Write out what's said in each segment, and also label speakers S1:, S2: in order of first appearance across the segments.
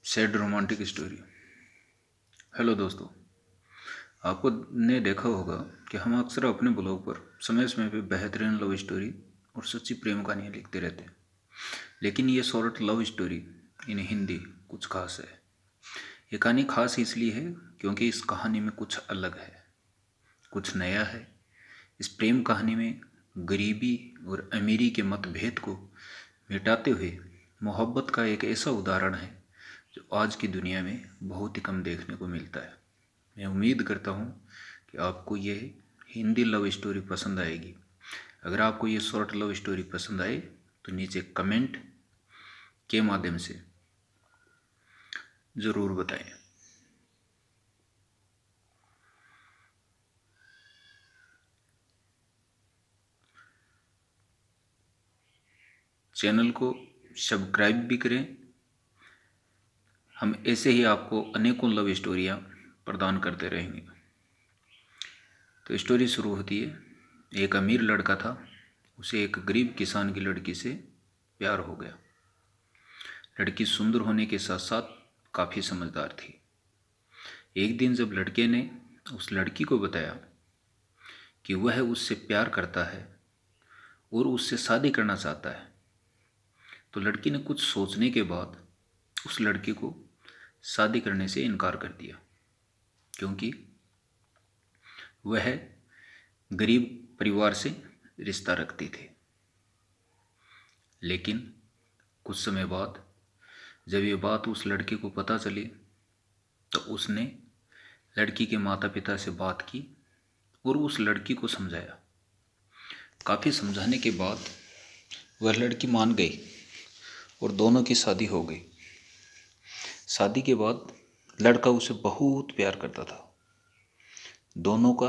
S1: Sad romantic story. Hello दोस्तों, आपको ने देखा होगा कि हम अक्सर अपने ब्लॉग पर समय समय पे बेहतरीन लव स्टोरी और सच्ची प्रेम कहानियाँ लिखते रहते हैं। लेकिन ये short love story in Hindi कुछ खास है। ये कहानी खास इसलिए है क्योंकि इस कहानी में कुछ अलग है, कुछ नया है। इस प्रेम कहानी में गरीबी और अमीरी के मतभेद को मिटाते हुए मोहब्बत का एक ऐसा उदाहरण है जो आज की दुनिया में बहुत ही कम देखने को मिलता है। मैं उम्मीद करता हूँ कि आपको ये हिंदी लव स्टोरी पसंद आएगी। अगर आपको ये शॉर्ट लव स्टोरी पसंद आए तो नीचे कमेंट के माध्यम से ज़रूर बताएं। चैनल को सब्सक्राइब भी करें। हम ऐसे ही आपको अनेकों लव स्टोरियाँ प्रदान करते रहेंगे। तो स्टोरी शुरू होती है। एक अमीर लड़का था, उसे एक गरीब किसान की लड़की से प्यार हो गया। लड़की सुंदर होने के साथ साथ काफ़ी समझदार थी। एक दिन जब लड़के ने उस लड़की को बताया कि वह उससे प्यार करता है और उससे शादी करना चाहता है, तो लड़की ने कुछ सोचने के बाद उस लड़के को शादी करने से इनकार कर दिया, क्योंकि वह गरीब परिवार से रिश्ता रखती थी। लेकिन कुछ समय बाद जब ये बात उस लड़के को पता चली तो उसने लड़की के माता पिता से बात की और उस लड़की को समझाया। काफ़ी समझाने के बाद वह लड़की मान गई और दोनों की शादी हो गई। शादी के बाद लड़का उसे बहुत प्यार करता था। दोनों का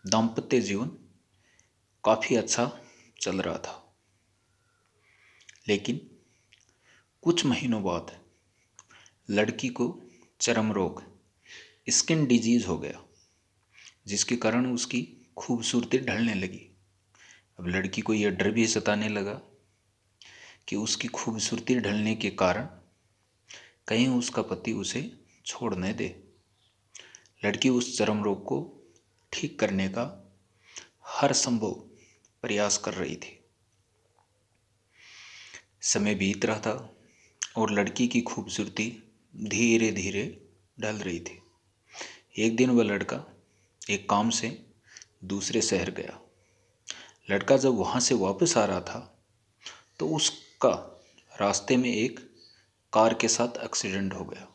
S1: दाम्पत्य जीवन काफ़ी अच्छा चल रहा था। लेकिन कुछ महीनों बाद लड़की को चर्म रोग, स्किन डिजीज़ हो गया, जिसके कारण उसकी खूबसूरती ढलने लगी। अब लड़की को यह डर भी सताने लगा कि उसकी खूबसूरती ढलने के कारण कहीं उसका पति उसे छोड़ न दे। लड़की उस चर्म रोग को ठीक करने का हर संभव प्रयास कर रही थी। समय बीत रहा था और लड़की की खूबसूरती धीरे धीरे ढल रही थी। एक दिन वह लड़का एक काम से दूसरे शहर गया। लड़का जब वहाँ से वापस आ रहा था तो उसका रास्ते में एक कार के साथ एक्सीडेंट हो गया।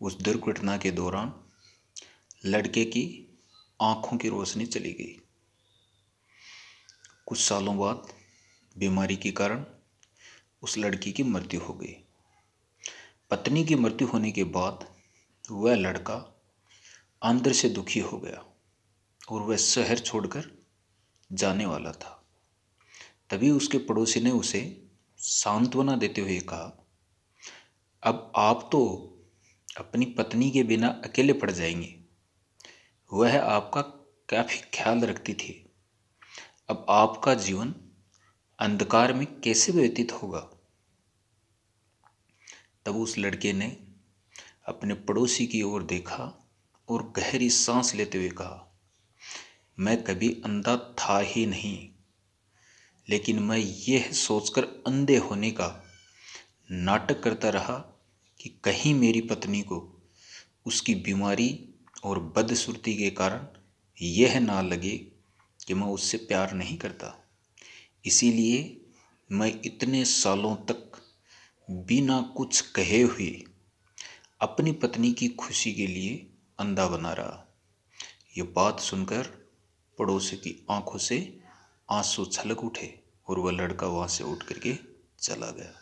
S1: उस दुर्घटना के दौरान लड़के की आंखों की रोशनी चली गई। कुछ सालों बाद बीमारी के कारण उस लड़की की मृत्यु हो गई। पत्नी की मृत्यु होने के बाद वह लड़का अंदर से दुखी हो गया और वह शहर छोड़कर जाने वाला था। तभी उसके पड़ोसी ने उसे सांत्वना देते हुए कहा, अब आप तो अपनी पत्नी के बिना अकेले पड़ जाएंगे। वह आपका काफ़ी ख्याल रखती थी। अब आपका जीवन अंधकार में कैसे व्यतीत होगा। तब उस लड़के ने अपने पड़ोसी की ओर देखा और गहरी सांस लेते हुए कहा, मैं कभी अंधा था ही नहीं, लेकिन मैं यह सोचकर अंधे होने का नाटक करता रहा कि कहीं मेरी पत्नी को उसकी बीमारी और बदसूरती के कारण यह ना लगे कि मैं उससे प्यार नहीं करता। इसीलिए मैं इतने सालों तक बिना कुछ कहे हुए अपनी पत्नी की खुशी के लिए अंधा बना रहा। ये बात सुनकर पड़ोसी की आंखों से आंसू छलक उठे और वह लड़का वहाँ से उठ करके चला गया।